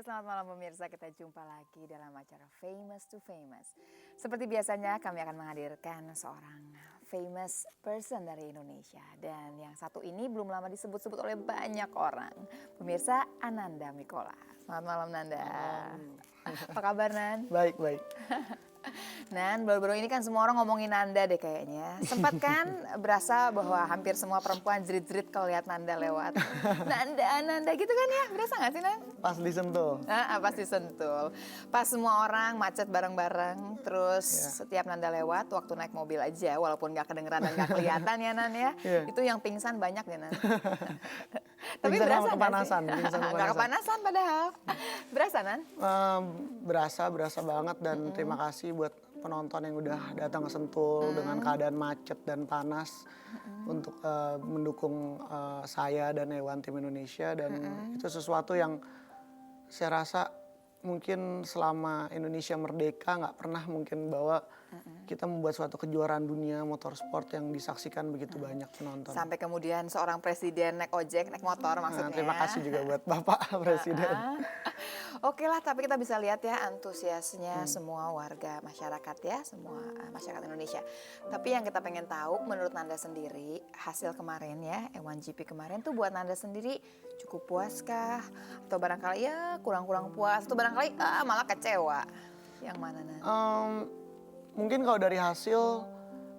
selamat malam pemirsa. Kita jumpa lagi dalam acara Famous to Famous. Seperti biasanya kami akan menghadirkan seorang famous person dari Indonesia. Dan yang satu ini belum lama disebut-sebut oleh banyak orang. Pemirsa, Ananda Mikola. Selamat malam Nanda. Apa kabar Nan? Baik, baik. Nan, baru-baru ini kan semua orang ngomongin Nanda deh kayaknya. Sempat kan berasa bahwa hampir semua perempuan jerit-jerit kalau lihat Nanda lewat. Nanda, Nanda gitu kan ya? Berasa gak sih Nan? Pas disentuh. Nah, pasti sentul. Pas semua orang macet bareng-bareng, terus setiap Nanda lewat, waktu naik mobil aja, walaupun gak kedengeran dan gak kelihatan ya Nan ya, itu yang pingsan banyak deh Nan. Tapi Pingsan berasa sama kepanasan, gak sih? pingsan Gak kepanasan padahal. Berasa Nan? Berasa banget dan terima kasih buat penonton yang udah datang ke Sentul dengan keadaan macet dan panas untuk mendukung saya dan Ewan tim Indonesia, dan itu sesuatu yang saya rasa mungkin selama Indonesia merdeka nggak pernah mungkin bahwa kita membuat suatu kejuaraan dunia motorsport yang disaksikan begitu banyak penonton. Sampai kemudian seorang presiden naik ojek, naik motor maksudnya. Terima kasih juga buat Bapak Presiden. Oke lah, tapi kita bisa lihat ya antusiasnya semua warga masyarakat ya, semua masyarakat Indonesia. Tapi yang kita pengen tahu menurut Nanda sendiri, hasil kemarin ya, F1GP kemarin tuh buat Nanda sendiri cukup puaskah? Atau barangkali ya kurang-kurang puas, atau barangkali malah kecewa? Yang mana Nanda? Mungkin kalau dari hasil,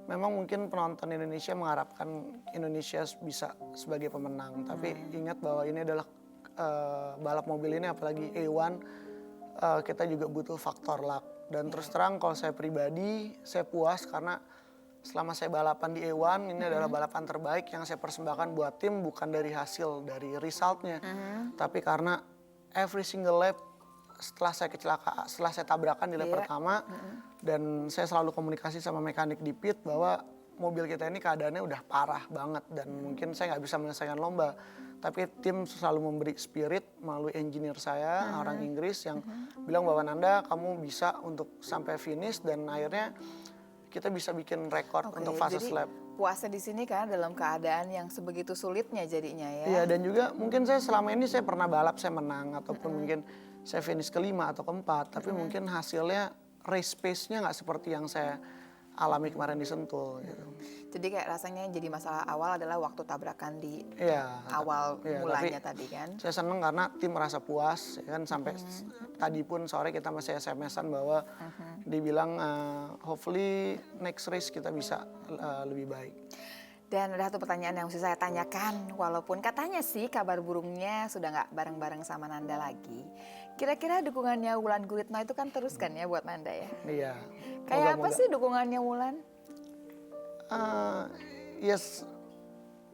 memang mungkin penonton Indonesia mengharapkan Indonesia bisa sebagai pemenang. Tapi ingat bahwa ini adalah balap mobil ini, apalagi A1, kita juga butuh faktor luck. Dan terus terang kalau saya pribadi, saya puas karena selama saya balapan di A1, ini adalah balapan terbaik yang saya persembahkan buat tim, bukan dari hasil, dari resultnya. Tapi karena every single lap setelah saya kecelakaan, setelah saya tabrakan di lap pertama, dan saya selalu komunikasi sama mekanik di pit bahwa mobil kita ini keadaannya udah parah banget dan mungkin saya nggak bisa menyelesaikan lomba. Tapi tim selalu memberi spirit melalui engineer saya, orang Inggris, yang bilang bahwa Nanda kamu bisa untuk sampai finish, dan akhirnya kita bisa bikin rekor untuk fase lap. Puasnya di sini kan dalam keadaan yang sebegitu sulitnya jadinya ya. Iya, dan juga mungkin saya selama ini saya pernah balap saya menang ataupun mungkin saya finish kelima atau keempat, tapi mungkin hasilnya race pace-nya nggak seperti yang saya alami kemarin di Sentul gitu. Jadi kayak rasanya jadi masalah awal adalah waktu tabrakan di awal Iya, mulanya tadi kan. Saya senang karena tim merasa puas ya kan, sampai tadi pun sore kita masih SMS-an bahwa dibilang hopefully next race kita bisa lebih baik. Dan ada satu pertanyaan yang mesti saya tanyakan, walaupun katanya sih kabar burungnya sudah nggak bareng-bareng sama Nanda lagi. Kira-kira dukungannya Wulan Guritno itu kan terus kan ya buat Nanda ya? Iya. Kayak apa sih dukungannya Wulan? Yes,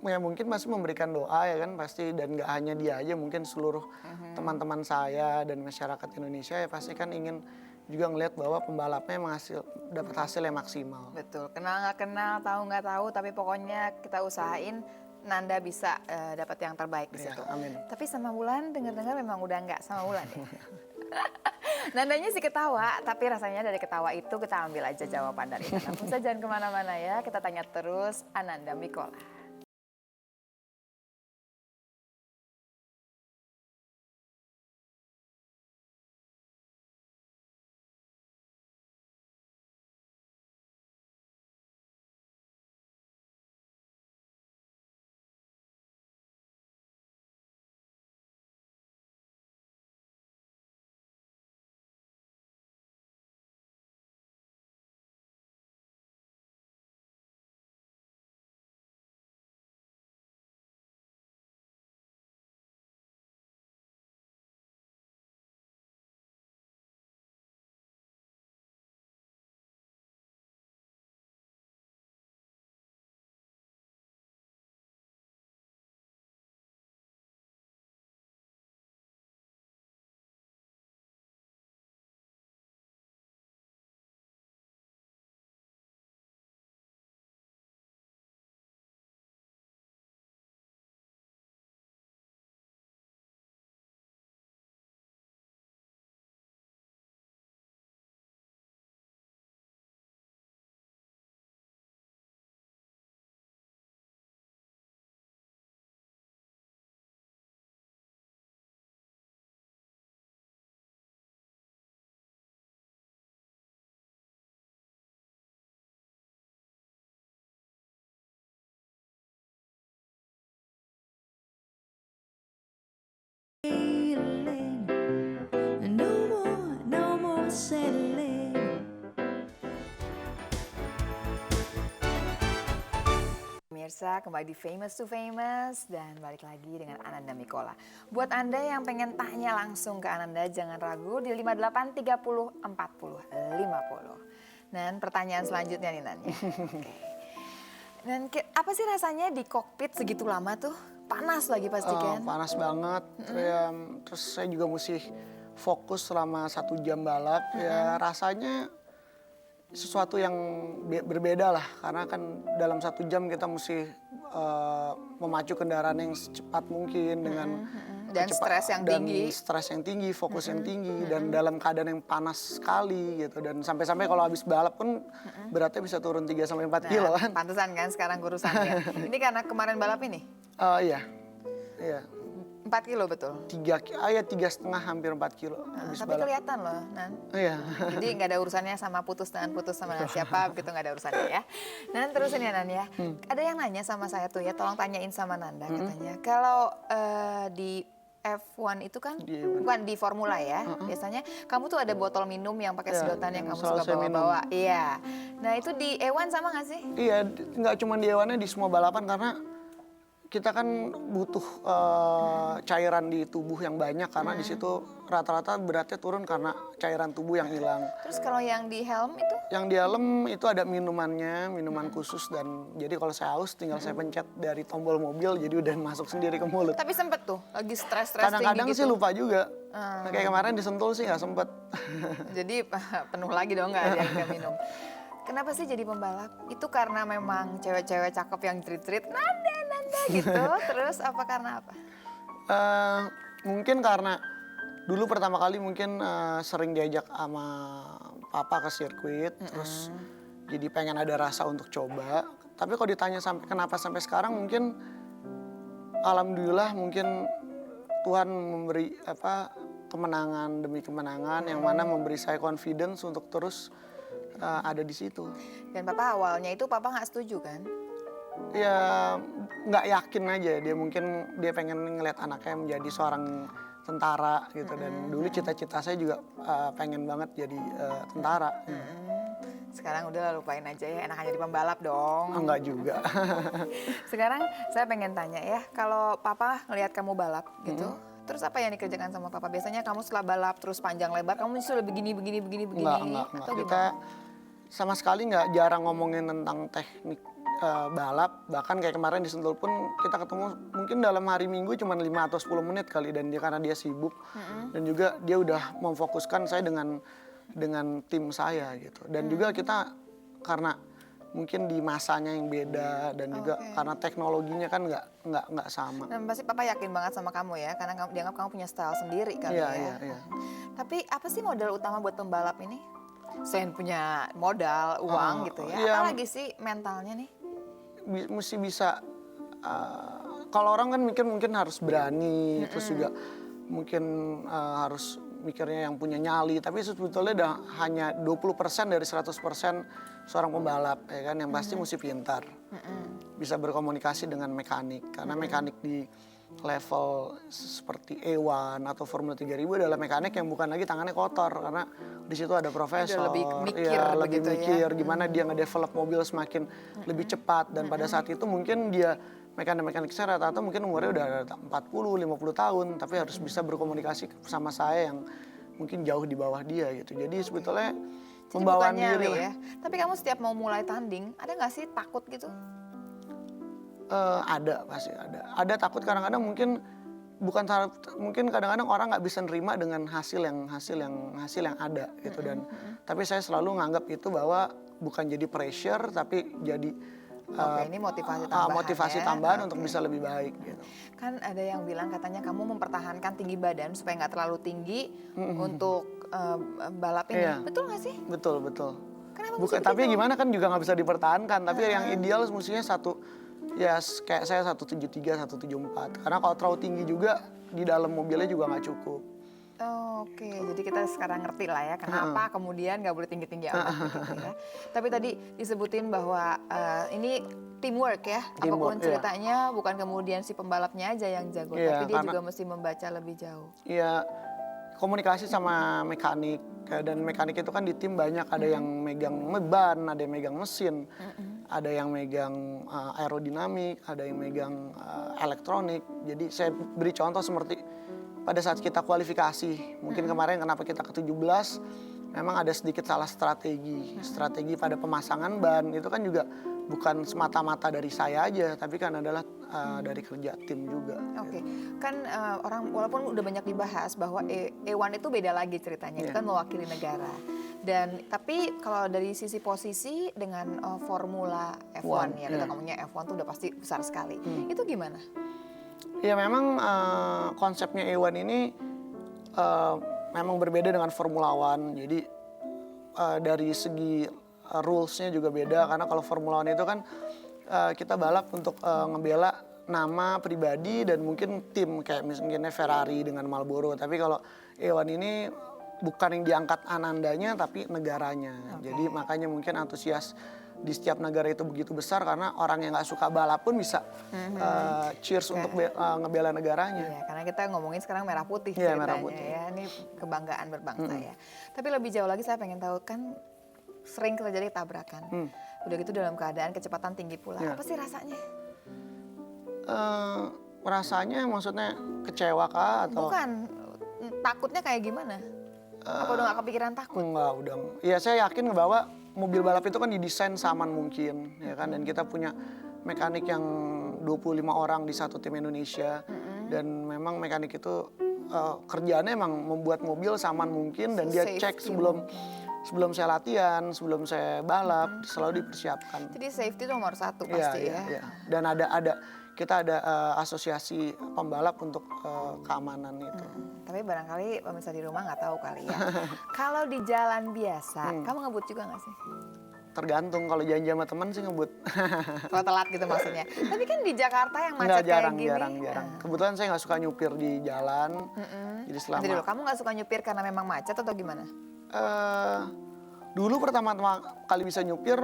ya mungkin masih memberikan doa ya kan pasti, dan nggak hanya dia aja, mungkin seluruh teman-teman saya dan masyarakat Indonesia ya pasti kan ingin juga ngelihat bahwa pembalapnya dapat hasil yang maksimal. Betul, kenal nggak kenal, tahu nggak tahu, tapi pokoknya kita usahain Nanda bisa dapat yang terbaik di situ. Amin. Tapi sama Wulan dengar-dengar memang udah nggak sama Wulan ya. Nandanya sih ketawa, tapi rasanya dari ketawa itu kita ambil aja jawaban dari Nanda. Pemirsa jangan kemana-mana ya, kita tanya terus Ananda Mikola. feeling. No more settling. Pemirsa, kembali di Famous to Famous dan balik lagi dengan Ananda Mikola. Buat Anda yang pengen tanya langsung ke Ananda, jangan ragu di 58 30 40 50. Dan pertanyaan selanjutnya nih Nan ya. Oke. Dan apa sih rasanya di kokpit segitu lama tuh? Panas lagi pasti kan? Panas banget. Terus saya juga mesti fokus selama 1 jam balap. Ya rasanya sesuatu yang berbeda lah, karena kan dalam 1 jam kita mesti memacu kendaraan yang secepat mungkin dengan Dan stres yang tinggi. stres yang tinggi, fokus yang tinggi, dan dalam keadaan yang panas sekali gitu, dan sampai-sampai kalau habis balap pun beratnya bisa turun 3 sampai 4 kilo kan. Pantesan kan sekarang kurusannya. Ini karena kemarin balap ini? Iya. 4 kilo betul? 3,5 hampir 4 kilo habis Tapi balap. kelihatan loh Nan. Iya. Jadi nggak ada urusannya sama putus sama siapa gitu, nggak ada urusannya ya. Nan terusin ya Nan ya. Ada yang nanya sama saya tuh ya, tolong tanyain sama Nanda katanya. Kalau di F1 itu kan, bukan di Formula ya, biasanya kamu tuh ada botol minum yang pakai sedotan yang kamu selalu suka saya minum. bawa-bawa. Iya. Nah itu di E1 sama nggak sih? Iya, nggak cuma di hewannya, di semua balapan, karena kita kan butuh cairan di tubuh yang banyak, karena di situ rata-rata beratnya turun karena cairan tubuh yang hilang. Terus kalau yang di helm itu? Yang di helm itu ada minumannya, minuman khusus, dan jadi kalau saya haus tinggal saya pencet dari tombol mobil, jadi udah masuk sendiri ke mulut. Tapi sempet tuh, lagi stres-stres tinggi Kadang-kadang gitu. sih lupa juga. Nah, kayak kemarin di Sentul sih nggak sempet. Jadi penuh lagi dong nggak ada yang nggak minum. Kenapa sih jadi pembalap? Itu karena memang cewek-cewek cakep yang cerit-cerit Nanda gitu. Terus apa karena apa? Mungkin karena dulu pertama kali mungkin sering diajak sama papa ke sirkuit, terus jadi pengen ada rasa untuk coba. Tapi kalau ditanya kenapa sampai sekarang, mungkin alhamdulillah mungkin Tuhan memberi kemenangan demi kemenangan, yang mana memberi saya confidence untuk terus ada di situ. Dan papa awalnya itu papa nggak setuju kan? Ya nggak yakin aja, dia pengen ngeliat anaknya menjadi seorang tentara gitu, dan dulu cita-cita saya juga pengen banget jadi tentara. Sekarang udah lupain aja ya, enak aja jadi pembalap dong. Enggak juga. Sekarang saya pengen tanya ya, kalau papa ngelihat kamu balap gitu, terus apa yang dikerjakan sama papa? Biasanya kamu setelah balap terus panjang lebar, kamu sudah begini. Enggak. Atau Kita gimana? sama sekali nggak jarang ngomongin tentang teknik balap. Bahkan kayak kemarin di Sentul pun kita ketemu mungkin dalam hari Minggu cuma 5 atau 10 menit kali, dan karena dia sibuk dan juga dia udah memfokuskan saya dengan tim saya gitu. Dan juga kita karena mungkin di masanya yang beda, dan juga karena teknologinya kan nggak sama. Dan pasti papa yakin banget sama kamu ya, karena kamu dianggap kamu punya style sendiri kali Iya, ya. iya. Tapi apa sih modal utama buat pembalap ini? Selain punya modal, uang gitu ya, iya. apalagi sih mentalnya nih? Mesti bisa, kalau orang kan mikir mungkin harus berani, terus juga mungkin harus mikirnya yang punya nyali, tapi sebetulnya hanya 20% dari 100% seorang pembalap ya kan, yang pasti mesti pintar, bisa berkomunikasi dengan mekanik, karena mekanik di level seperti E1 atau Formula 3000 adalah mekanik yang bukan lagi tangannya kotor, karena di situ ada profesor, lebih mikir lebih begitu ya. mikir gimana dia ngedevelop mobil semakin lebih cepat, dan pada saat itu mungkin dia mekanik saya rata-rata mungkin umurnya udah 40-50 tahun, tapi harus bisa berkomunikasi sama saya yang mungkin jauh di bawah dia gitu. Jadi sebetulnya Jadi pembawaan bukan diri nyali lah. ya. Tapi kamu setiap mau mulai tanding, ada nggak sih takut gitu? Ada, pasti ada. Ada takut kadang-kadang, mungkin mungkin kadang-kadang orang nggak bisa nerima dengan hasil yang ada gitu, dan tapi saya selalu nganggap itu bahwa bukan jadi pressure, tapi jadi Ini motivasi tambahan motivasi ya. tambahan untuk bisa lebih baik gitu. Kan ada yang bilang katanya kamu mempertahankan tinggi badan supaya nggak terlalu tinggi untuk balap ini. Iya. Betul nggak sih? Betul. Kenapa Bukan, mesti tapi begitu? gimana kan juga nggak bisa dipertahankan. Tapi yang ideal mestinya kayak saya 173, 174. Karena kalau terlalu tinggi juga di dalam mobilnya juga nggak cukup. Oke, jadi kita sekarang ngerti lah ya kenapa kemudian nggak boleh tinggi-tinggi amat gitu ya. Tapi tadi disebutin bahwa ini teamwork ya, Teamwork, apapun iya. ceritanya bukan kemudian si pembalapnya aja yang jago, Iya, tapi dia karena- juga mesti membaca lebih jauh. Ya komunikasi sama mekanik. Dan mekanik itu kan di tim banyak, ada yang megang ban, ada yang megang mesin, ada yang megang aerodinamik, ada yang megang elektronik. Jadi saya beri contoh seperti pada saat kita kualifikasi, mungkin kemarin kenapa kita ke-17, memang ada sedikit salah strategi. Strategi pada pemasangan ban itu kan juga bukan semata-mata dari saya aja, tapi kan adalah dari kerja tim juga. Oke, kan orang walaupun udah banyak dibahas bahwa E1 itu beda lagi ceritanya, itu kan mewakili negara. Dan tapi kalau dari sisi posisi dengan Formula F1 ya, kita ngomongnya F1 tuh udah pasti besar sekali. Itu gimana? Ya memang konsepnya E1 ini memang berbeda dengan Formula One. Jadi dari segi rules-nya juga beda, karena kalau Formula One itu kan kita balap untuk ngebela nama pribadi dan mungkin tim, kayak misalnya Ferrari dengan Marlboro. Tapi kalau E1 ini bukan yang diangkat anandanya tapi negaranya. Jadi makanya mungkin antusias di setiap negara itu begitu besar, karena orang yang nggak suka balap pun bisa cheers untuk ngebela negaranya. Iya, karena kita ngomongin sekarang merah putih Iya, ceritanya merah putih. ya, ini kebanggaan berbangsa ya. Tapi lebih jauh lagi saya pengen tahu, kan sering terjadi tabrakan. Udah gitu dalam keadaan kecepatan tinggi pula. Iya. Apa sih rasanya? Rasanya maksudnya kecewa kah atau? Bukan, takutnya kayak gimana? Apa udah gak kepikiran takut? Enggak, udah. Ya saya yakin bahwa mobil balap itu kan didesain seaman mungkin, ya kan. Dan kita punya mekanik yang 25 orang di satu tim Indonesia. Dan memang mekanik itu kerjaannya emang membuat mobil seaman mungkin, dan dia cek sebelum saya latihan, sebelum saya balap, selalu dipersiapkan. Jadi safety itu nomor satu Iya, pasti iya, ya. iya. Dan kita ada asosiasi pembalap untuk keamanan itu. Tapi barangkali pemirsa di rumah nggak tahu kali ya. Kalau di jalan biasa, kamu ngebut juga nggak sih? Tergantung, kalau janji sama temen sih ngebut. Kalau telat gitu maksudnya. Tapi kan di Jakarta yang macet Enggak, kayak gini. jarang. Kebetulan saya nggak suka nyupir di jalan. Jadi selama Nanti dulu, kamu nggak suka nyupir karena memang macet atau gimana? dulu pertama kali bisa nyupir,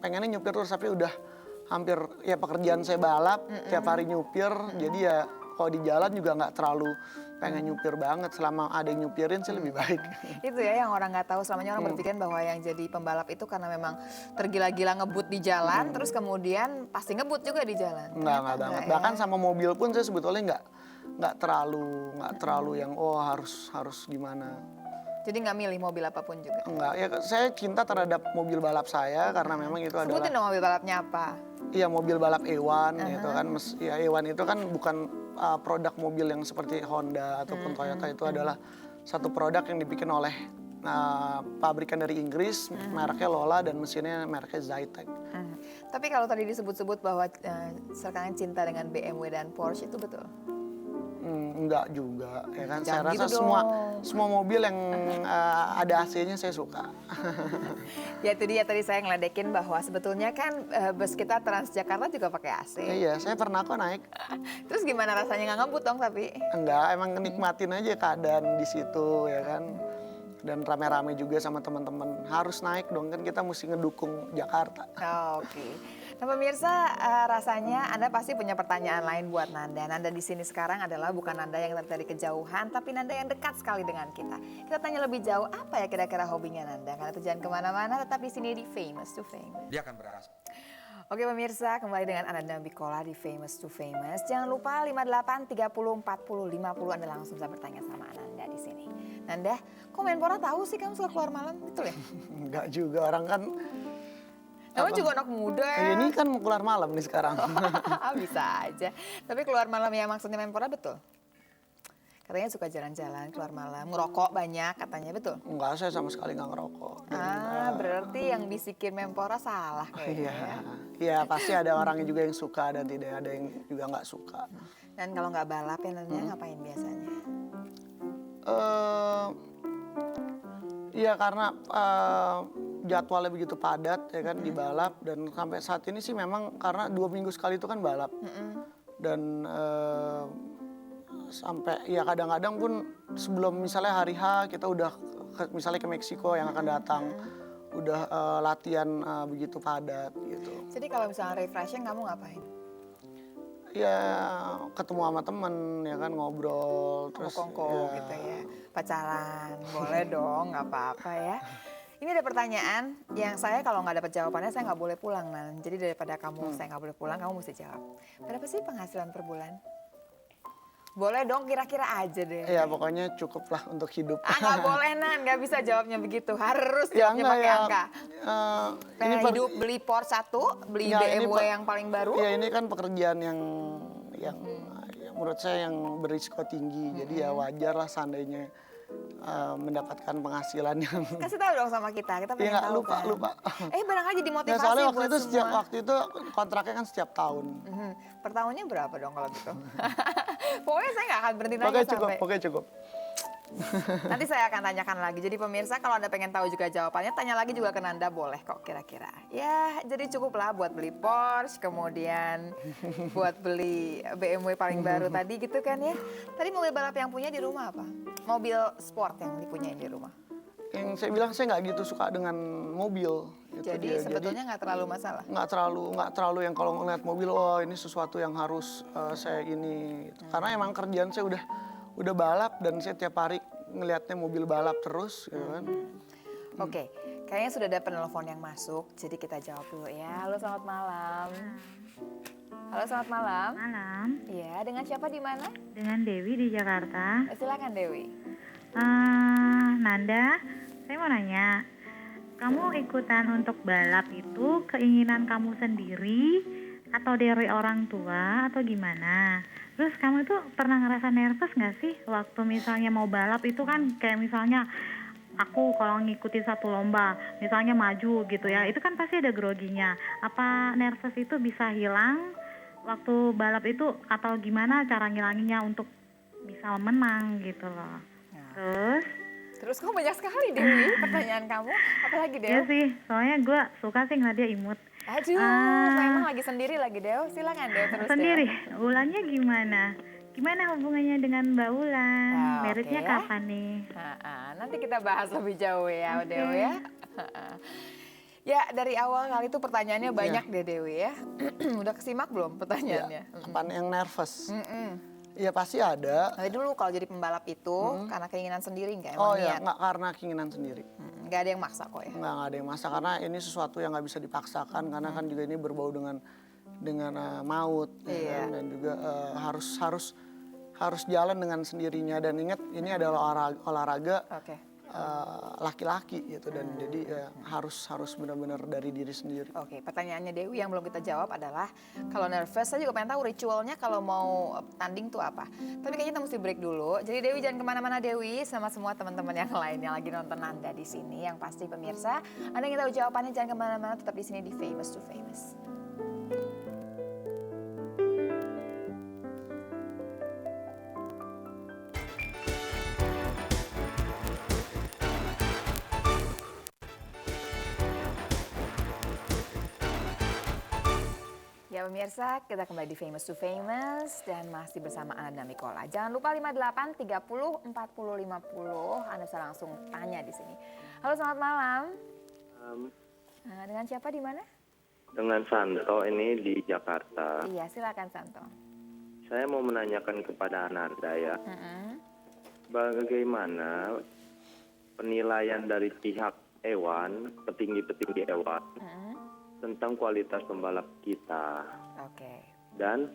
pengennya nyupir terus, tapi udah hampir ya pekerjaan saya balap, tiap hari nyupir, jadi ya kalau di jalan juga nggak terlalu pengen nyupir banget. Selama ada yang nyupirin sih lebih baik. Itu ya yang orang nggak tahu, selamanya orang berpikir bahwa yang jadi pembalap itu karena memang tergila-gila ngebut di jalan, terus kemudian pasti ngebut juga di jalan. Nggak Ternyata banget. ya. Bahkan sama mobil pun saya sebetulnya nggak terlalu yang harus gimana. Jadi nggak milih mobil apapun juga. Enggak, ya saya cinta terhadap mobil balap saya karena memang itu adalah Sebutin dong mobil balapnya apa? iya mobil balap E1 gitu kan. Ya E1 itu kan bukan produk mobil yang seperti Honda ataupun Toyota, itu adalah satu produk yang dibikin oleh pabrikan dari Inggris, mereknya Lola dan mesinnya mereknya Zytec. Tapi kalau tadi disebut-sebut bahwa sekarang cinta dengan BMW dan Porsche, itu betul? Enggak juga, ya kan. Jangan Saya rasa gitu semua mobil yang ada AC-nya saya suka. Ya itu dia, tadi saya ngeledekin bahwa sebetulnya kan bus kita Transjakarta juga pakai AC. Iya, saya pernah kok naik. Terus gimana rasanya, nggak ngebut dong tapi? Enggak, emang nikmatin aja keadaan di situ, ya kan. Dan rame-rame juga sama teman-teman. Harus naik dong, kan kita mesti ngedukung Jakarta. Oke. Nah pemirsa, rasanya Anda pasti punya pertanyaan lain buat Nanda. Nanda di sini sekarang adalah bukan Nanda yang dari kejauhan, tapi Nanda yang dekat sekali dengan kita. Kita tanya lebih jauh, apa ya kira-kira hobinya Nanda? Karena itu jangan kemana-mana, tetap di sini di Famous to Famous. Dia akan berasa. Oke pemirsa, kembali dengan Ananda Bikola di Famous to Famous. Jangan lupa 58 30 40 50 Anda langsung bisa bertanya sama Ananda di sini. Nanda, kok Menpora tahu sih kamu suka keluar malam? Betul ya? Enggak juga, orang kan Kamu juga anak muda ya? ini kan mau keluar malam nih sekarang. Bisa aja. Tapi keluar malam ya maksudnya Menpora betul? Katanya suka jalan-jalan, keluar malam, ngerokok banyak katanya, betul? Enggak, saya sama sekali nggak ngerokok. Berarti yang bisikin Menpora salah kayaknya Iya, ya. iya pasti ada orangnya juga yang suka dan tidak ada yang juga nggak suka. Dan kalau nggak balap ya Nanda ngapain biasanya? Iya karena jadwalnya begitu padat ya kan di balap, dan sampai saat ini sih memang karena 2 minggu sekali itu kan balap. Dan sampai ya kadang-kadang pun sebelum misalnya hari H kita udah misalnya ke Meksiko yang akan datang. latihan begitu padat gitu. Jadi kalau misalnya refreshing kamu ngapain? Ya ketemu sama temen ya kan, ngobrol terus Kongko gitu ya, pacaran, boleh dong, nggak apa-apa ya. Ini ada pertanyaan yang saya kalau nggak dapat jawabannya saya nggak boleh pulang, Nan. Jadi daripada kamu saya nggak boleh pulang, kamu mesti jawab. Berapa sih penghasilan per bulan? Boleh dong, kira-kira aja deh. ya pokoknya cukup lah untuk hidup. Nggak boleh, Nan, nggak bisa jawabnya begitu. Harus Ya jawabnya enggak pakai ya. angka. Ini Hidup beli Porsche 1, beli Ya, ini BMW yang paling baru. Ya ini kan pekerjaan yang ya, menurut saya yang berisiko tinggi. Jadi ya wajar lah seandainya mendapatkan penghasilan yang Kasih tahu dong sama kita pengen nggak, tahu lupa. kan. Barangkali jadi Ya, motivasi soalnya buat semua. waktu itu kontraknya kan setiap tahun. Per tahunnya berapa dong kalau gitu? Pokoknya saya nggak akan berhenti nanya sampai. Pokoknya cukup. Nanti saya akan tanyakan lagi. Jadi pemirsa kalau Anda pengen tahu juga jawabannya, tanya lagi juga ke Nanda, boleh kok kira-kira. Ya jadi cukup lah buat beli Porsche, kemudian buat beli BMW paling baru tadi gitu kan ya. Tadi mobil balap yang punya di rumah apa? Mobil sport yang dipunyain di rumah. Yang saya bilang saya nggak gitu suka dengan mobil. Gitu Jadi sebetulnya nggak terlalu masalah. nggak terlalu yang kalau ngeliat mobil, oh ini sesuatu yang harus saya ini. Gitu. Karena emang kerjaan saya udah balap dan saya tiap hari ngelihatnya mobil balap terus, gitu kan. Oke, kayaknya sudah ada penelpon yang masuk, jadi kita jawab dulu ya. Halo, selamat malam. Halo, selamat malam. Malam, Iya, dengan siapa di mana? dengan Dewi di Jakarta. Silakan Dewi. Nanda, saya mau nanya, kamu ikutan untuk balap itu keinginan kamu sendiri atau dari orang tua atau gimana? Terus kamu itu pernah ngerasa nervous nggak sih waktu misalnya mau balap itu kan kayak misalnya aku kalau ngikutin satu lomba, misalnya maju gitu ya, itu kan pasti ada groginya. Apa nervous itu bisa hilang waktu balap itu atau gimana cara ngilanginnya untuk bisa menang gitu loh. Terus kamu banyak sekali Dewi pertanyaan kamu. Apalagi Dew? Iya sih, soalnya gue suka sih ngeliat dia imut. Aduh, memang lagi sendiri lagi Dew. Silakan Dew terus. Sendiri, Ulannya gimana? Gimana hubungannya dengan Mbak Ulan? Ah, Meritnya oke ya. kapan nih? Nanti kita bahas lebih jauh ya, Dew ya. Ya dari awal kali itu pertanyaannya banyak deh Dewi ya. Udah kesimak belum pertanyaannya? Apaan yang nervous? Mm-mm. Ya pasti ada. Dari dulu kalau jadi pembalap itu karena keinginan sendiri nggak emang Oh ya, niat? nggak karena keinginan sendiri. Nggak ada yang maksa kok ya? Nggak ada yang masa karena ini sesuatu yang nggak bisa dipaksakan karena kan juga ini berbau dengan maut ya Iya. kan? Dan juga harus jalan dengan sendirinya dan ingat ini adalah olahraga Oke. laki-laki gitu dan jadi ya, harus benar-benar dari diri sendiri. Oke, pertanyaannya Dewi yang belum kita jawab adalah kalau nervous, saya juga pengen tahu ritualnya kalau mau tanding tuh apa. Tapi kayaknya kita mesti break dulu. Jadi Dewi jangan kemana-mana Dewi, sama semua teman-teman yang lain yang lagi nonton Anda di sini. Yang pasti pemirsa, Anda ingin tahu jawabannya jangan kemana-mana, tetap di sini di Famous to Famous. Ya pemirsa, kita kembali di Famous to Famous dan masih bersama Ana dan Mikola. Jangan lupa 58 30 40 50. Anda bisa langsung tanya di sini. Halo, selamat malam. Dengan siapa di mana? Dengan Santo ini di Jakarta. Iya, silakan Santo. Saya mau menanyakan kepada Ananda ya, bagaimana penilaian dari pihak Ewan, petinggi-petinggi Ewan, tentang kualitas pembalap kita. Oke. Dan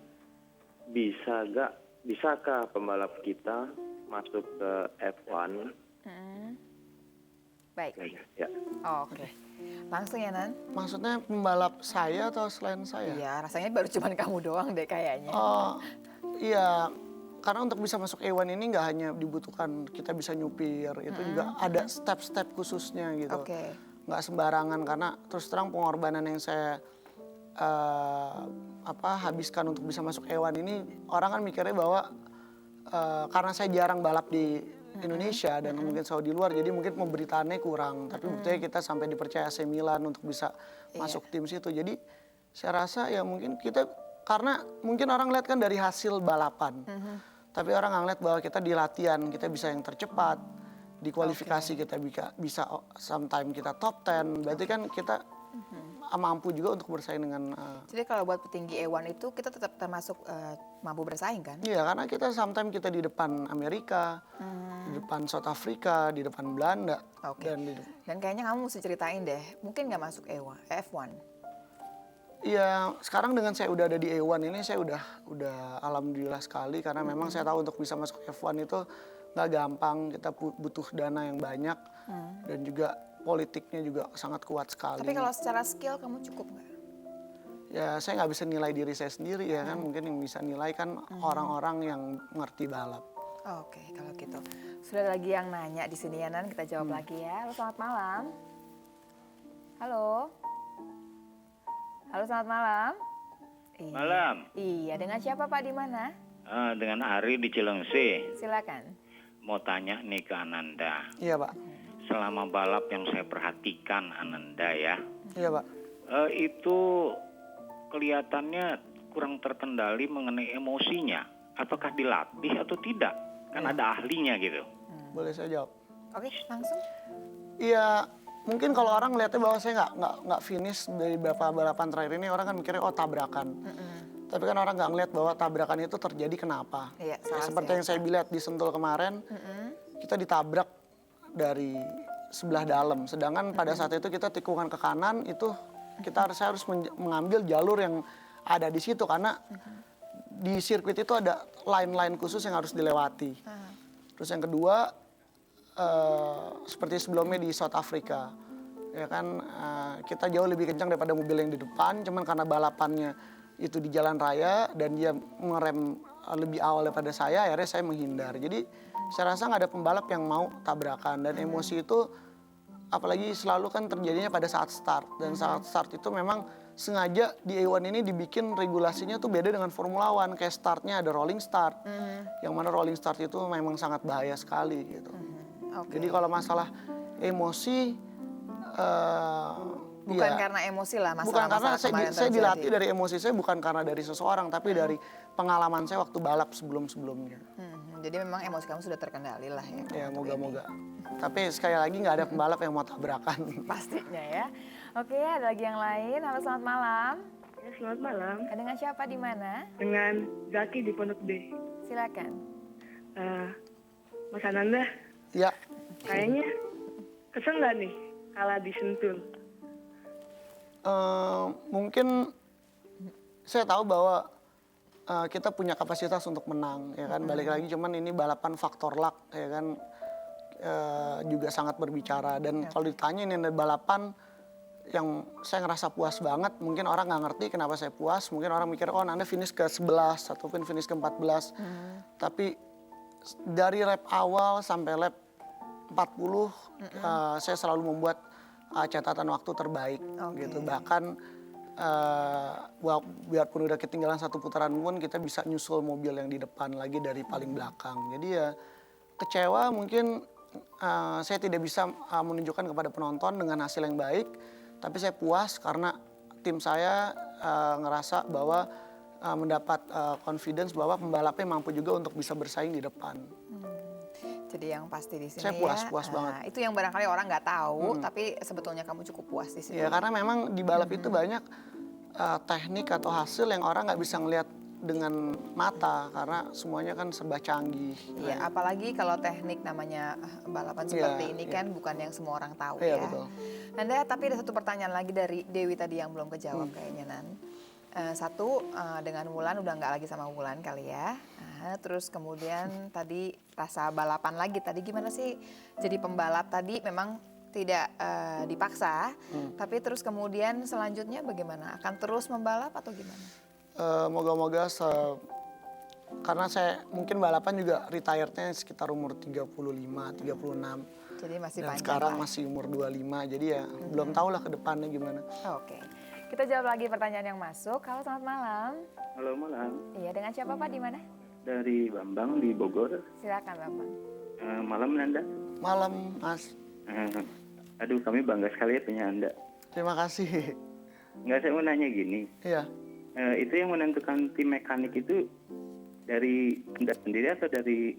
bisakah pembalap kita masuk ke F1? Baik. Ya. Oke. Langsung ya Nan? Maksudnya pembalap saya atau selain saya? Iya, rasanya baru cuman kamu doang deh kayaknya. Oh iya, karena untuk bisa masuk A1 ini nggak hanya dibutuhkan kita bisa nyupir, itu juga ada step-step khususnya gitu. Oke. Nggak sembarangan karena terus terang pengorbanan yang saya habiskan untuk bisa masuk A1 ini orang kan mikirnya bahwa karena saya jarang balap di Indonesia dan mungkin selalu di luar jadi mungkin pemberitaannya kurang tapi buktinya kita sampai dipercaya AC Milan untuk bisa masuk tim situ jadi saya rasa ya mungkin kita karena mungkin orang lihat kan dari hasil balapan tapi orang nggak ngeliat bahwa kita di latihan kita bisa yang tercepat Di kualifikasi kita bisa sometime kita top 10, berarti kan kita mampu juga untuk bersaing dengan Jadi kalau buat petinggi A1 itu kita tetap termasuk mampu bersaing kan? iya, karena kita sometimes kita di depan Amerika, di depan South Africa, di depan Belanda, Oke. dan Dan kayaknya kamu mesti ceritain deh, mungkin nggak masuk A1, F1? iya, sekarang dengan saya udah ada di A1 ini saya udah alhamdulillah sekali karena memang saya tahu untuk bisa masuk F1 itu nggak gampang, kita butuh dana yang banyak dan juga politiknya juga sangat kuat sekali. Tapi kalau secara skill kamu cukup nggak? Ya saya nggak bisa nilai diri saya sendiri ya kan, mungkin yang bisa nilai kan orang-orang yang ngerti balap. Oke, kalau gitu. Sudah lagi yang nanya di sini ya, Nan, kita jawab lagi ya. Halo, selamat malam. Halo. Halo, selamat malam. Iya. Malam. Iya, dengan siapa Pak di mana? Dengan Ari di Cilengsi. Silakan. Mau tanya nih ke Ananda. Iya Pak, Selama balap yang saya perhatikan Ananda ya, iya Pak. itu kelihatannya kurang terkendali mengenai emosinya. Apakah dilatih atau tidak? Kan ada ahlinya gitu. Boleh saya jawab? Oke, langsung. Iya, mungkin kalau orang ngeliatnya bahwa saya nggak finish dari beberapa balapan terakhir ini, orang kan mikirnya oh tabrakan. Tapi kan orang nggak ngeliat bahwa tabrakan itu terjadi kenapa. Iya, Ya, salah seperti yang saya lihat di Sentul kemarin, kita ditabrak dari sebelah dalam. Sedangkan pada saat itu kita tikungan ke kanan itu saya harus mengambil jalur yang ada di situ karena di sirkuit itu ada line-line khusus yang harus dilewati. Terus yang kedua, seperti sebelumnya di South Africa, ya kan kita jauh lebih kencang daripada mobil yang di depan, cuman karena balapannya itu di jalan raya dan dia ngerem lebih awal daripada saya, akhirnya saya menghindar. Jadi saya rasa nggak ada pembalap yang mau tabrakan, dan emosi itu apalagi selalu kan terjadinya pada saat start, dan saat start itu memang sengaja di A1 ini dibikin regulasinya tuh beda dengan Formula One, kayak startnya ada rolling start, yang mana rolling start itu memang sangat bahaya sekali gitu. Oke. Jadi kalau masalah emosi, Bukan ya, karena emosi lah, bukan karena masalah-masalah kemarin saya terjadi. dilatih dari emosi saya, bukan karena dari seseorang, tapi dari pengalaman saya waktu balap sebelum-sebelumnya. Jadi memang emosi kamu sudah terkendali lah ya. Ya untuk moga-moga. Tapi sekali lagi nggak ada pembalap yang mau tabrakan. ini. Pastinya ya. Oke, ada lagi yang lain. Halo, selamat malam. Ya, selamat malam. Dengan siapa di mana? Dengan Zaki di Pondok D. Silakan. Mas Ananda, Ya, kayaknya kesel nggak nih kalah di Sentul? mungkin saya tahu bahwa kita punya kapasitas untuk menang, ya kan. Balik lagi, cuman ini balapan faktor luck, ya kan. Juga sangat berbicara, dan kalau ditanya ini ada balapan yang saya ngerasa puas banget, mungkin orang nggak ngerti kenapa saya puas, mungkin orang mikir oh Anda finish ke 11 ataupun finish ke 14, tapi dari lap awal sampai lap 40 saya selalu membuat catatan waktu terbaik gitu, bahkan biarpun udah ketinggalan satu putaran pun kita bisa nyusul mobil yang di depan lagi dari paling belakang. Jadi ya kecewa mungkin saya tidak bisa menunjukkan kepada penonton dengan hasil yang baik, tapi saya puas karena tim saya ngerasa bahwa mendapat confidence bahwa pembalapnya mampu juga untuk bisa bersaing di depan. Jadi yang pasti di sini Saya puas banget. Itu yang barangkali orang nggak tahu, tapi sebetulnya kamu cukup puas di situ. Ya karena memang di balap itu banyak teknik atau hasil yang orang nggak bisa ngelihat dengan mata karena semuanya kan serba canggih. Iya, apalagi kalau teknik namanya balapan seperti ini kan bukan yang semua orang tahu Iya, ya. betul. Nanda, tapi ada satu pertanyaan lagi dari Dewi tadi yang belum kejawab kayaknya, Nan. Satu, dengan Wulan udah nggak lagi sama Wulan kali ya. Terus kemudian tadi rasa balapan lagi, tadi gimana sih jadi pembalap tadi memang tidak dipaksa, tapi terus kemudian selanjutnya bagaimana? Akan terus membalap atau gimana? Moga-moga karena saya mungkin balapan juga retirednya sekitar umur 35, 36. Jadi masih Dan panjang sekarang lah. masih umur 25, jadi ya belum tahu lah ke depannya gimana. Oke, kita jawab lagi pertanyaan yang masuk. Halo, selamat malam. Halo malam, Iya, dengan siapa Pak, di mana? dari Bambang di Bogor. Silakan Bapak. Malam Nanda. Malam, Mas. Aduh, kami bangga sekali ya punya Anda. Terima kasih. Nggak, saya mau nanya gini. Iya. Itu yang menentukan tim mekanik itu dari Anda sendiri atau dari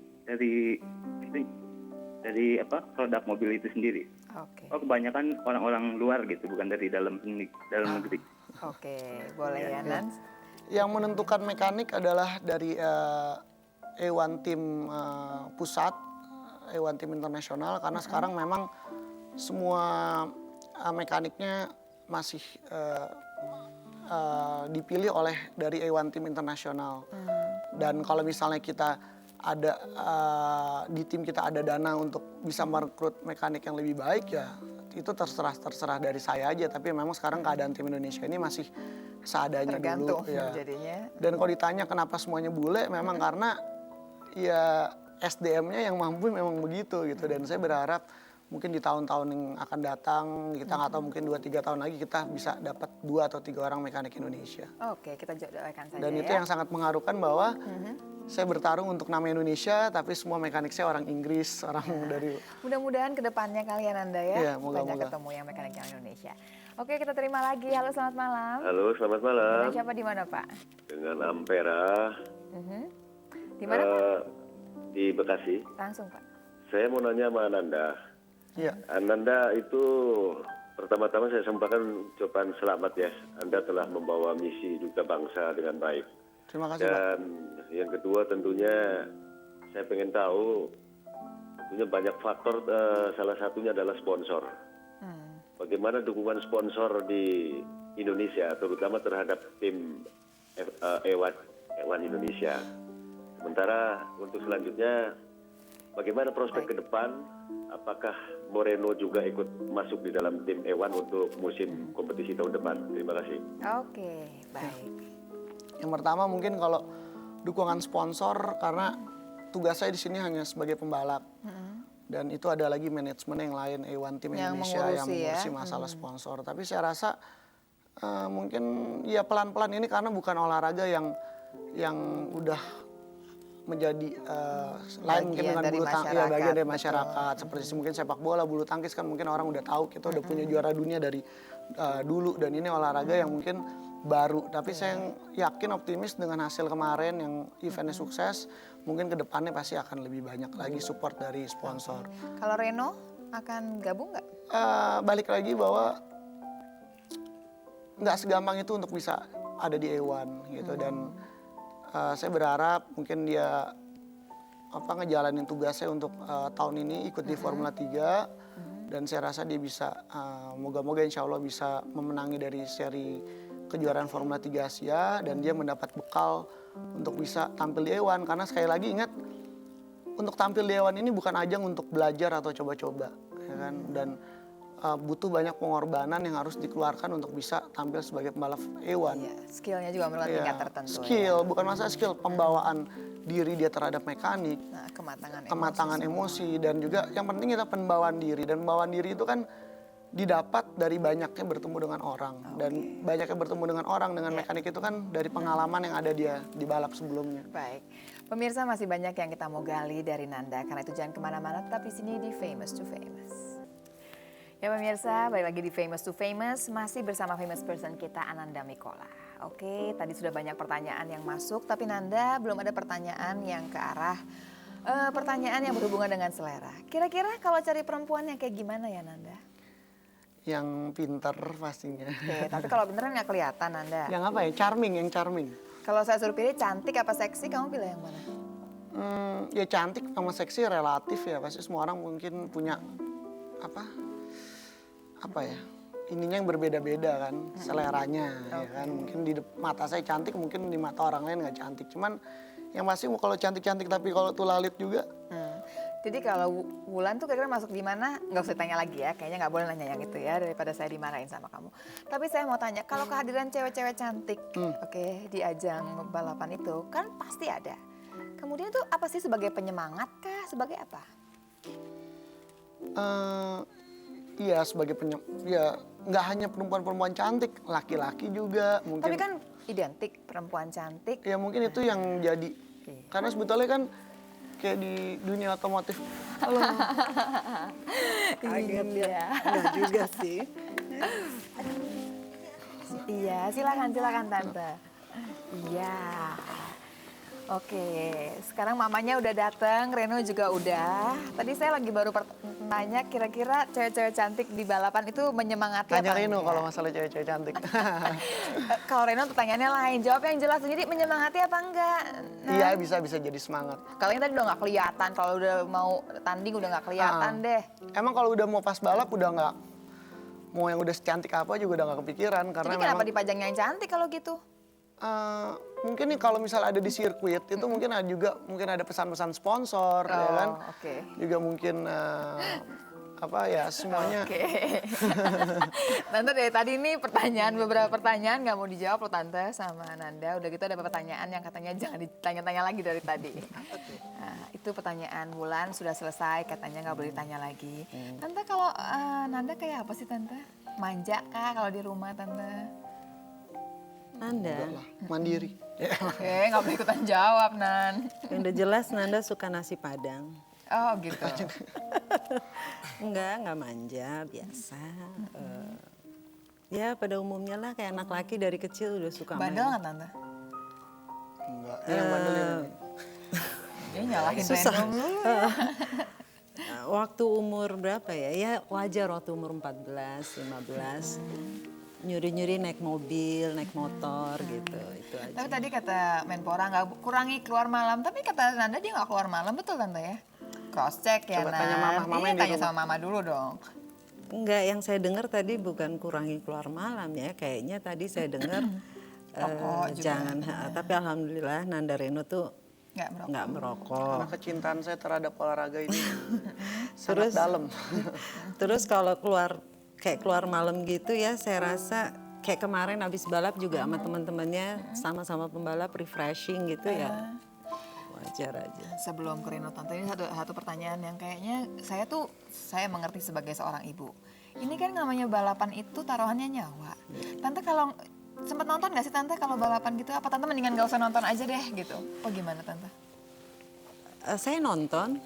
dari produk mobil itu sendiri. Oke. Oh, kebanyakan orang-orang luar gitu, bukan dari dalam negeri. Oke, boleh ya, Nans. Yang menentukan mekanik adalah dari A1 tim pusat, A1 tim internasional, karena sekarang memang semua mekaniknya masih dipilih oleh dari A1 tim internasional. Dan kalau misalnya kita ada di tim kita ada dana untuk bisa merekrut mekanik yang lebih baik, ya itu terserah dari saya aja. Tapi memang sekarang keadaan tim Indonesia ini masih seadanya Tergantung dulu. Ya. jadinya. Dan kalau ditanya kenapa semuanya bule, memang karena ya SDM-nya yang mampu memang begitu gitu. Dan saya berharap mungkin di tahun-tahun yang akan datang, kita nggak tahu mungkin 2-3 tahun lagi kita bisa dapat 2 atau 3 orang mekanik Indonesia. Oke, kita doakan saja Dan itu ya. yang sangat mengharukan bahwa saya bertarung untuk nama Indonesia, tapi semua mekanik saya orang Inggris, orang dari... Mudah-mudahan kedepannya kalian Anda ya, Iya, banyak moga-moga. ketemu yang mekanik yang Indonesia. Oke, kita terima lagi. Halo, selamat malam. Halo, selamat malam. Dengan siapa di mana, Pak? Dengan Ampera Di mana, Pak? di Bekasi. Langsung, Pak. Saya mau nanya sama Ananda. Iya, Ananda itu pertama-tama saya sampaikan ucapan selamat ya. Anda telah membawa misi duta bangsa dengan baik. terima kasih Pak. Dan yang kedua tentunya saya pengen tahu, tentunya banyak faktor, salah satunya adalah sponsor. Bagaimana dukungan sponsor di Indonesia, terutama terhadap tim E1 Indonesia. Sementara untuk selanjutnya, bagaimana prospek ke depan? Apakah Moreno juga ikut masuk di dalam tim E1 untuk musim kompetisi tahun depan? Terima kasih. Oke, baik. Yang pertama mungkin kalau dukungan sponsor, karena tugas saya di sini hanya sebagai pembalap. Dan itu ada lagi manajemen yang lain, A1 tim Yang Indonesia yang mengurusi ya. mengurusi masalah sponsor. Tapi saya rasa mungkin ya pelan-pelan ini karena bukan olahraga yang udah menjadi lain mungkin Bagian dengan dari bulu tangkis, ya masyarakat, bagian dari betul. masyarakat. Seperti mungkin sepak bola, bulu tangkis kan mungkin orang udah tahu kita udah punya juara dunia dari dulu, dan ini olahraga yang mungkin baru. Tapi saya yakin optimis dengan hasil kemarin yang eventnya sukses, mungkin kedepannya pasti akan lebih banyak lagi support dari sponsor. Kalau Reno akan gabung nggak? Balik lagi bahwa nggak segampang itu untuk bisa ada di A1 gitu, dan saya berharap mungkin dia ngejalanin tugasnya untuk tahun ini ikut di Formula 3, dan saya rasa dia bisa moga-moga insya Allah bisa memenangi dari seri kejuaraan Formula 3 Asia, dan dia mendapat bekal untuk bisa tampil di A1. Karena sekali lagi ingat, untuk tampil di A1 ini bukan ajang untuk belajar atau coba-coba, ya kan? Dan butuh banyak pengorbanan yang harus dikeluarkan untuk bisa tampil sebagai pembalap A1. Iya, skillnya juga memerlukan Iya, tingkat tertentu. skill, bukan masalah skill, pembawaan diri dia terhadap mekanik, Nah, kematangan emosi, dan juga yang penting kita pembawaan diri. Dan pembawaan diri itu kan didapat dari banyaknya bertemu dengan orang. Dan banyaknya bertemu dengan orang, dengan mekanik itu kan dari pengalaman yang ada dia di balap sebelumnya. Baik, pemirsa masih banyak yang kita mau gali dari Nanda. Karena itu jangan kemana-mana, tetap di sini di Famous to Famous. Ya pemirsa, balik lagi di Famous to Famous, masih bersama famous person kita Ananda Mikola. Oke, tadi sudah banyak pertanyaan yang masuk, tapi Nanda belum ada pertanyaan yang ke arah pertanyaan yang berhubungan dengan selera. Kira-kira kalau cari perempuan yang kayak gimana ya Nanda? Yang pinter pastinya. Oke, tapi kalau beneran nggak kelihatan Nanda. Yang apa ya? Charming, yang charming. Kalau saya suruh pilih cantik apa seksi, kamu pilih yang mana? Ya cantik sama seksi relatif ya, pasti semua orang mungkin punya apa ya, ininya yang berbeda-beda kan, seleranya ya kan. Mungkin di mata saya cantik, mungkin di mata orang lain nggak cantik. Cuman yang pasti kalau cantik-cantik tapi kalau tulalit juga. Jadi kalau Wulan tuh kira-kira masuk di mana? Nggak usah tanya lagi ya, kayaknya nggak boleh nanya yang itu ya, daripada saya dimarahin sama kamu. Tapi saya mau tanya, kalau kehadiran cewek-cewek cantik, oke, di ajang balapan itu kan pasti ada. Kemudian itu apa sih, sebagai penyemangat kah? Sebagai apa? Iya sebagai ya nggak hanya perempuan-perempuan cantik, laki-laki juga mungkin. Tapi kan identik perempuan cantik. Ya mungkin itu yang jadi, karena sebetulnya kan kayak di dunia otomotif. Halo. Kaget ya. Enggak juga sih. Iya, silakan Tante. Iya. Oke, sekarang mamanya udah datang, Reno juga udah. Tadi saya lagi baru tanya kira-kira cewek-cewek cantik di balapan itu menyemangati Tanya apa Rino enggak? kalau masalah cewek-cewek cantik. Kalau Reno pertanyaannya lain, jawab yang jelas. Jadi menyemangati apa enggak? Nah, Iya bisa jadi semangat. kalau yang tadi udah nggak kelihatan, kalau udah mau tanding udah nggak kelihatan deh. Emang kalau udah mau pas balap udah nggak, mau yang udah secantik apa juga udah nggak kepikiran karena Jadi kenapa memang dipajang yang cantik kalau gitu? mungkin nih kalau misalnya ada di sirkuit itu mungkin ada juga ada pesan-pesan sponsor ya kan. Oke. Juga mungkin apa ya semuanya. Oke. Tante dari tadi ini beberapa pertanyaan nggak mau dijawab loh Tante sama Nanda. Udah gitu ada pertanyaan yang katanya jangan ditanya-tanya lagi dari tadi. Nah, itu pertanyaan Wulan sudah selesai, katanya nggak boleh ditanya lagi. Tante kalau Nanda kayak apa sih Tante? Manja kah kalau di rumah Tante? Nanda, Mandiri. Oke, nggak boleh ikutan jawab Nan. yang udah jelas Nanda suka nasi Padang. Oh gitu. Enggak manja, biasa. Ya pada umumnya lah kayak anak laki dari kecil udah suka Bandel main. nggak Tante? Enggak, ini yang bandel ini. Dia nyalahin Susah. Reno dulu. Waktu umur berapa ya? Ya wajar waktu umur 14, 15. Nyuri-nyuri naik mobil, naik motor gitu, itu aja. Tapi tadi kata Menpora nggak kurangi keluar malam, tapi kata Nanda dia nggak keluar malam, betul Tante ya? Cross check ya Coba Nan. tanya Mama, Mama Iya, yang di tanya rumah. sama Mama dulu dong. Enggak, yang saya dengar tadi bukan kurangi keluar malam ya. Kayaknya tadi saya dengar Rokok juga. jangan, tapi alhamdulillah Nanda Reno tuh Nggak merokok. nggak merokok. Karena kecintaan saya terhadap olahraga ini Terus- sangat dalam. Terus kalau keluar malam gitu ya, saya rasa kayak kemarin habis balap juga sama teman-temannya sama-sama pembalap refreshing gitu ya. Wajar aja. Sebelum ke Reno Tante, ini satu pertanyaan yang kayaknya saya mengerti sebagai seorang ibu. Ini kan namanya balapan itu taruhannya nyawa. Tante kalau sempat nonton nggak sih Tante kalau balapan gitu? Apa Tante mendingan nggak usah nonton aja deh gitu? Oh gimana Tante? Saya nonton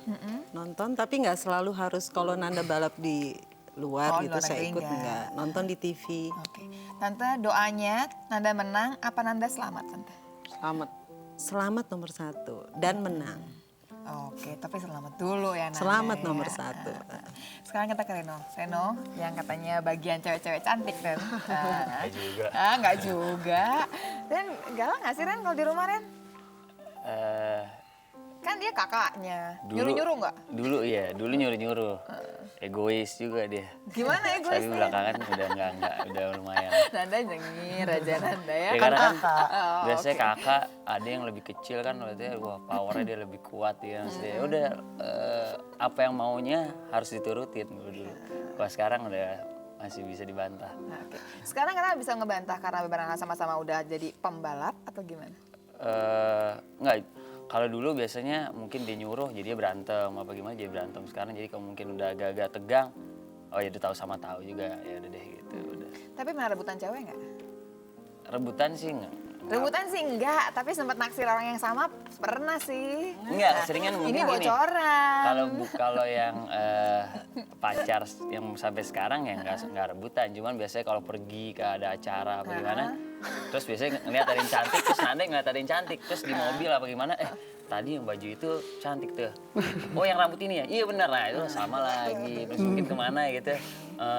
tapi nggak selalu harus kalau Nanda balap di luar Oh, di gitu luar saya negeri ikut nggak? nggak. Nonton di TV. Oke. Tante doanya Nanda menang, apa Nanda selamat Tante? Selamat. Selamat nomor 1 dan menang. Oke, tapi selamat dulu ya Nanda. Selamat ya. nomor 1. Sekarang kita ke Reno. Reno yang katanya bagian cewek-cewek cantik Ren. Nggak juga. Nggak juga. Ren, galak nggak sih Ren kalau di rumah Ren? Kan dia kakaknya. Nyuruh-nyuruh nggak? Dulu nyuruh-nyuruh. Egois juga dia. Gimana Tapi egoisnya? belakangan udah udah lumayan. Nanda nyengir aja Nanda ya. Ya karena kan Oh, biasanya oke. kakak ada yang lebih kecil kan berarti wah powernya dia lebih kuat ya maksudnya. Ya udah apa yang maunya harus diturutin dulu. Kalau sekarang udah masih bisa dibantah. Nah, oke. Sekarang kita bisa ngebantah karena barangkali sama-sama udah jadi pembalap atau gimana? Enggak, kalau dulu biasanya mungkin dia nyuruh jadi dia berantem apa gimana jadi berantem. Sekarang jadi kalau mungkin udah agak-agak tegang, oh ya udah tahu sama tahu juga ya udah deh gitu udah. Tapi pernah rebutan cewek nggak? Rebutan sih enggak. Rebutan sih enggak, tapi sempat naksir orang yang sama pernah sih. Enggak, keseringan mungkin Ini gini. bocoran. Kalau yang pacar yang sampai sekarang ya nggak rebutan, cuman biasanya kalau pergi ke ada acara apa gimana, terus biasanya ngeliat ada yang cantik, terus Nanda ngeliat ada yang cantik, terus di mobil apa gimana, tadi yang baju itu cantik tuh, oh yang rambut ini ya, iya benar, nah itu sama lagi, terus mungkin kemana gitu,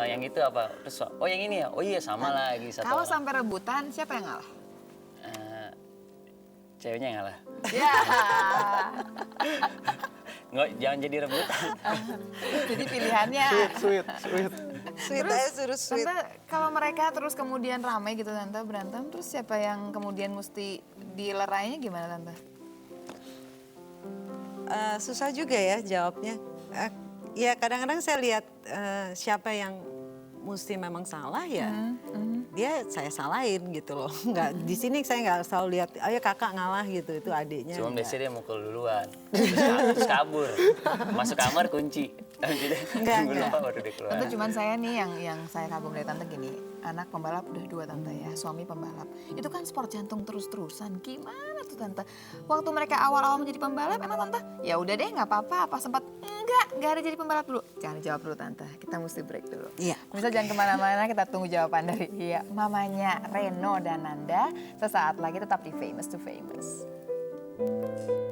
yang itu apa, terus oh yang ini ya, oh iya sama lagi satu Kalau orang. sampai rebutan, siapa yang ngalah? Ceweknya yang ngalah. Ya. Nggak, jangan jadi rebutan. Jadi pilihannya. Sweet. Sweet aja suruh sweet. Tante, kalau mereka terus kemudian ramai gitu Tante berantem, terus siapa yang kemudian mesti dilerainya gimana Tante? Susah juga ya jawabnya. Ya kadang-kadang saya lihat siapa yang mesti memang salah ya, dia saya salahin gitu loh. Nggak di sini saya nggak selalu lihat, ayo kakak ngalah gitu, itu adiknya. Cuma enggak. biasanya dia mukul duluan, terus kabur, masuk kamar kunci. Enggak. Lupa baru dia keluar. Tante cuman saya nih yang saya kagum dari Tante gini, anak pembalap udah 2 Tante ya, suami pembalap. Itu kan sport jantung terus-terusan, gimana tuh Tante? Waktu mereka awal-awal menjadi pembalap, emang Tante, ya udah deh nggak apa-apa, apa sempat nggak ada jadi pembalap dulu. Jangan dijawab dulu Tante, kita mesti break dulu. Iya. Bisa jangan kemana-mana, kita tunggu jawaban dari mamanya Reno dan Nanda. Sesaat lagi tetap di Famous to Famous. ya.